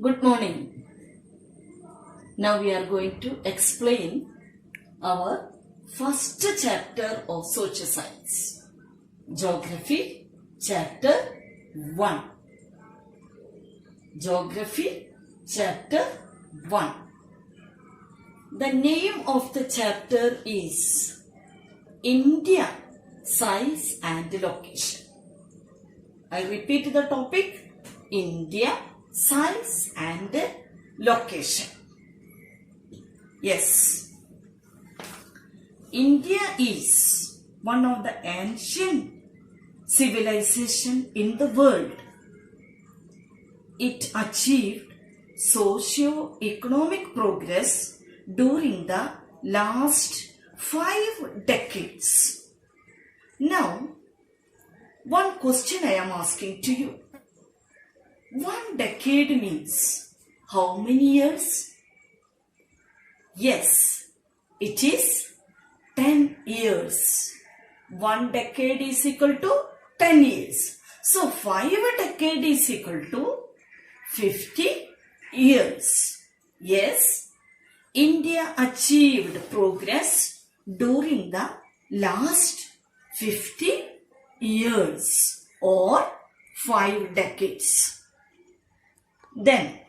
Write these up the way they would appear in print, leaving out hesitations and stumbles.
Good morning. Now we are going to explain our first chapter of social science. Geography, chapter 1. Geography, chapter 1. The name of the chapter is India, Size and Location. I repeat the topic, India, Size and Location. Yes, India is one of the ancient civilization in the world. It achieved socio-economic progress during the last 5 decades. Now, one question I am asking to you. 1 decade means how many years? Yes, it is 10 years. 1 decade is equal to 10 years. So 5 decade is equal to 50 years. Yes, India achieved progress during the last 50 years or 5 decades. Then,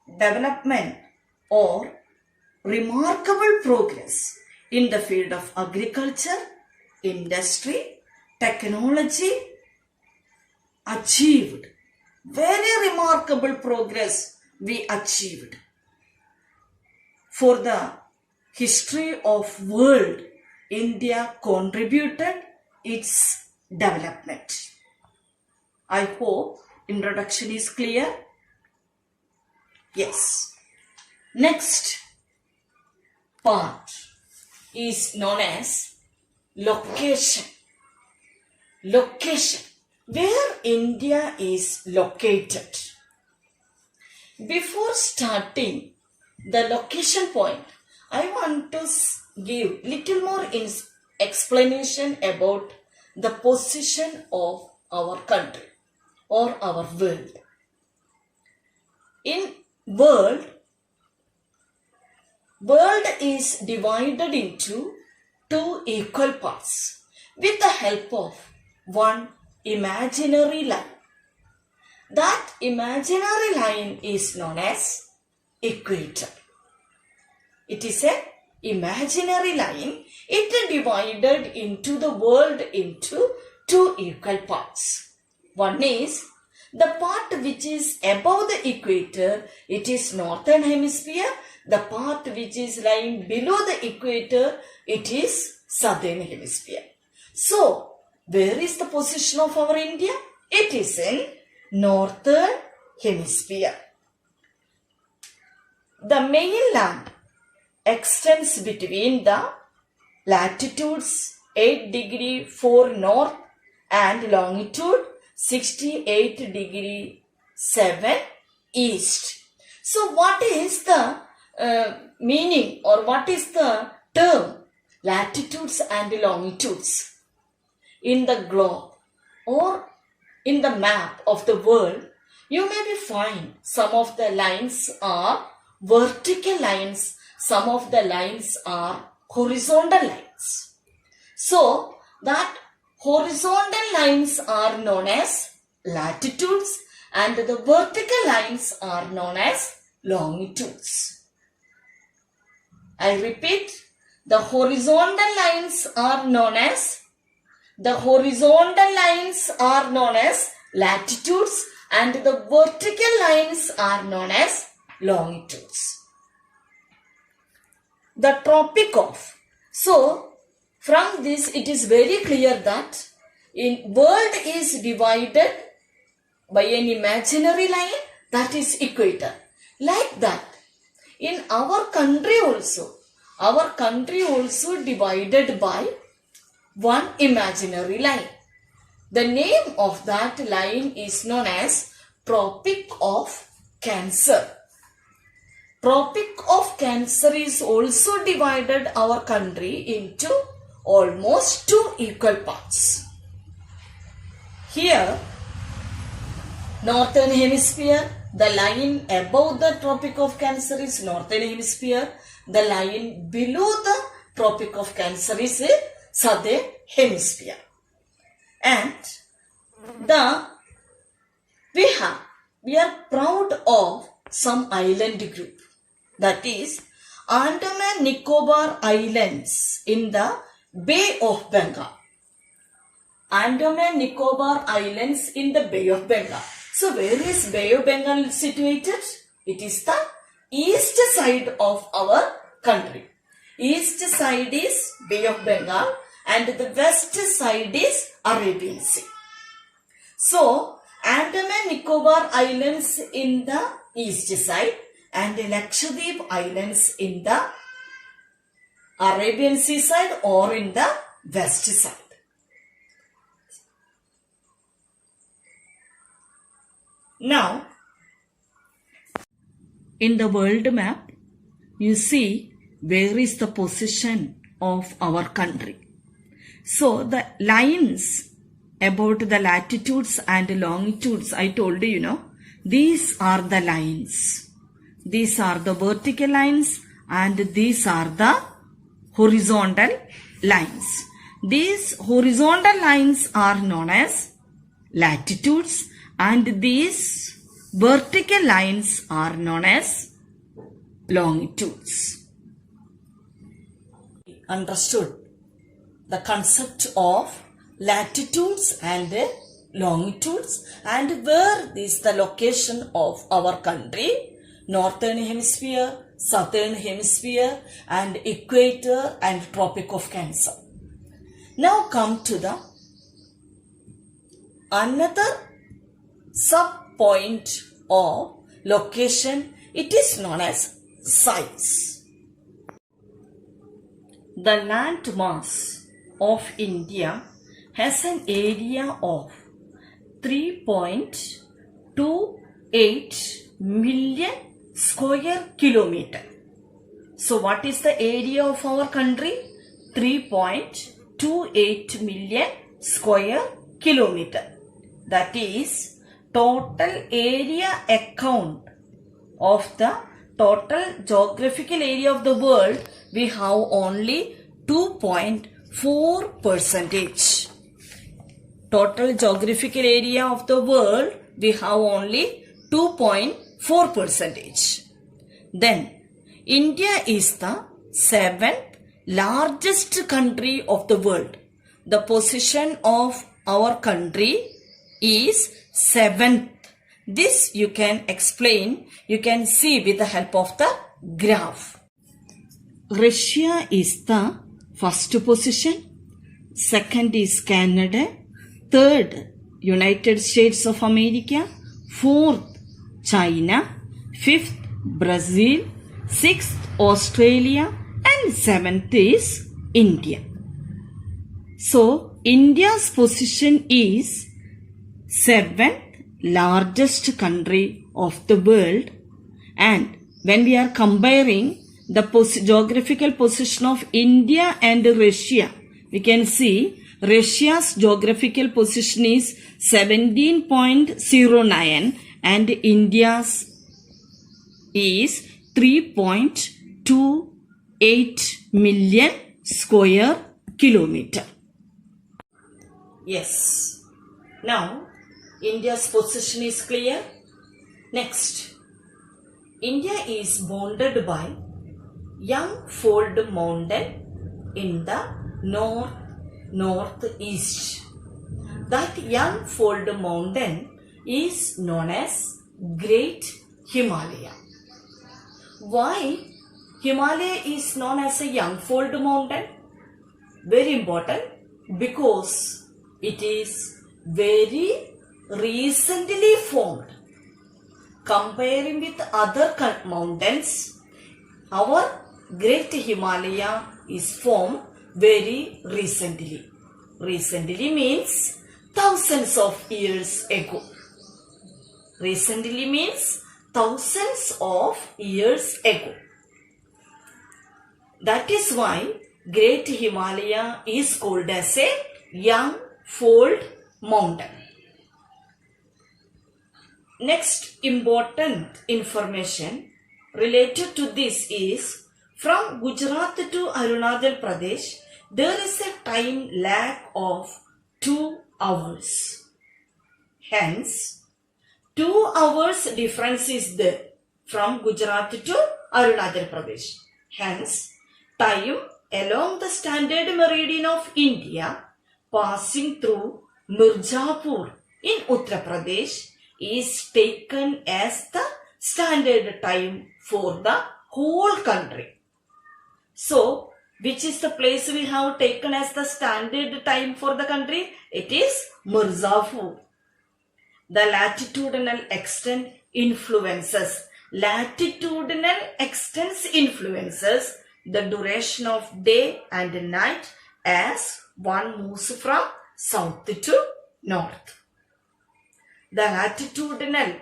development or remarkable progress in the field of agriculture, industry, technology achieved. Very remarkable progress we achieved. For the history of world, India contributed its development. I hope introduction is clear. Yes. Next part is known as location. Location. Where India is located. Before starting the location point, I want to give little more explanation about the position of our country or our world. In world is divided into 2 equal parts with the help of one imaginary line. That imaginary line is known as equator. It is an imaginary line. It divided into the world into 2 equal parts. One is the part which is above the equator, it is northern hemisphere. The part which is lying below the equator, it is southern hemisphere. So, where is the position of our India? It is in northern hemisphere. The mainland extends between the latitudes 8 degree 4 north and longitude 68 degree 7 east. So what is the meaning or what is the term latitudes and longitudes? In the globe or in the map of the world, you may find some of the lines are vertical lines, some of the lines are horizontal lines. So that horizontal lines are known as latitudes and the vertical lines are known as longitudes. I repeat, the horizontal lines are known as latitudes and the vertical lines are known as longitudes. The tropic of. So, from this it is very clear that in world is divided by an imaginary line, that is equator. Like that, in our country also divided by one imaginary line. The name of that line is known as Tropic of Cancer. Tropic of Cancer is also divided our country into almost 2 equal parts. Here, northern hemisphere The line above the Tropic of Cancer is Northern Hemisphere. The line below the Tropic of Cancer is Southern Hemisphere. And we are proud of some island group. That is Andaman Nicobar Islands in the Bay of Bengal. Andaman Nicobar Islands in the Bay of Bengal. So where is Bay of Bengal situated? It is the east side of our country. East side is Bay of Bengal and the west side is Arabian Sea. So Andaman Nicobar Islands in the east side and Lakshadweep Islands in the Arabian Sea side or in the west side. Now, in the world map, you see where is the position of our country. So, the lines about the latitudes and longitudes, I told you, these are the lines. These are the vertical lines and these are the horizontal lines. These horizontal lines are known as latitudes and these vertical lines are known as longitudes. Understood the concept of latitudes and longitudes and where is the location of our country, Northern Hemisphere, Southern Hemisphere and Equator and Tropic of Cancer. Now come to the another sub-point of location. It is known as size. The landmass of India has an area of 3.28 million square kilometer. So what is the area of our country? 3.28 million square kilometer. That is total area account of the total geographical area of the world. We have only 2.4%. Total geographical area of the world, we have only 2.4%. Then, India is the 7th largest country of the world. The position of our country is 7th. This you can explain, you can see with the help of the graph. Russia is the first position, second is Canada, third United States of America, fourth China, fifth Brazil, sixth Australia and seventh is India. So India's position is 7th largest country of the world, and when we are comparing the geographical position of India and Russia, we can see Russia's geographical position is 17.09 and India's is 3.28 million square kilometer. Yes. Now, India's position is clear. Next, India is bounded by Youngfold Mountain in the northeast. That Youngfold Mountain is known as Great Himalaya. Why Himalaya is known as a Youngfold Mountain? Very important, because it is very recently formed. Comparing with other mountains, our Great Himalaya is formed very recently. Recently means thousands of years ago. Recently means thousands of years ago. That is why Great Himalaya is called as a Youngfold Mountain. next important information related to this is from Gujarat to Arunachal Pradesh, there is a time lag of 2 hours. Hence, 2 hours difference is there from Gujarat to Arunachal Pradesh. Hence, time along the standard meridian of India passing through Mirzapur in Uttar Pradesh is taken as the standard time for the whole country. So, which is the place we have taken as the standard time for the country? It is Mirzapur. The latitudinal extent influences. Latitudinal extents influences the duration of day and night as one moves from south to north. The latitudinal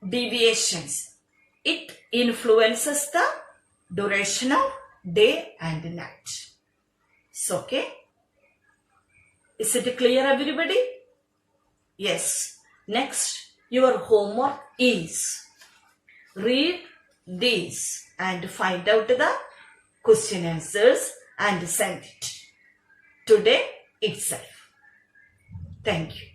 deviations, it influences the duration of day and night. So, okay. Is it clear, everybody? Yes. Next, your homework is read these and find out the question answers and send it today itself. Thank you.